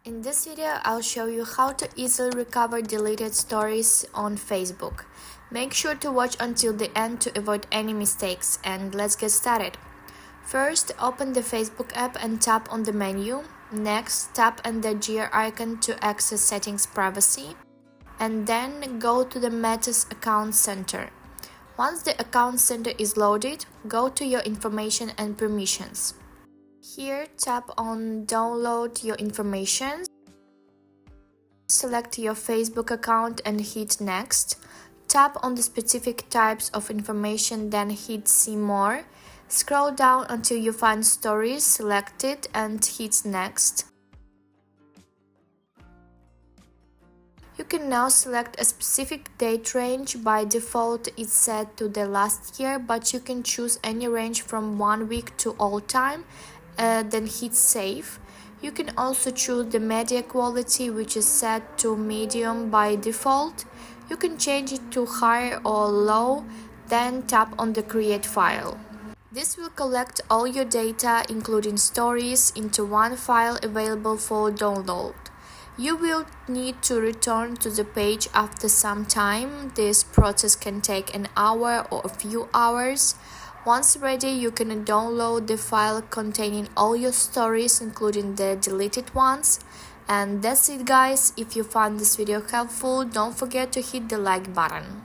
In this video, I'll show you how to easily recover deleted stories on Facebook. Make sure to watch until the end to avoid any mistakes, and let's get started. First, open the Facebook app and tap on the menu. Next, tap on the gear icon to access Settings Privacy. And then go to the Meta's Account Center. Once the Account Center is loaded, go to your information and permissions. Here, tap on Download your information. Select your Facebook account and hit Next. Tap on the specific types of information, then hit See More. Scroll down until you find Stories, select it and hit Next. You can now select a specific date range. By default, it's set to the last year, but you can choose any range from 1 week to all time. Then hit Save. You can also choose the media quality, which is set to medium by default. You can change it to high or low, then tap on the Create File. This will collect all your data, including stories, into one file available for download. You will need to return to the page after some time. This process can take an hour or a few hours. Once ready, you can download the file containing all your stories, including the deleted ones. And that's it, guys. If you found this video helpful, don't forget to hit the like button.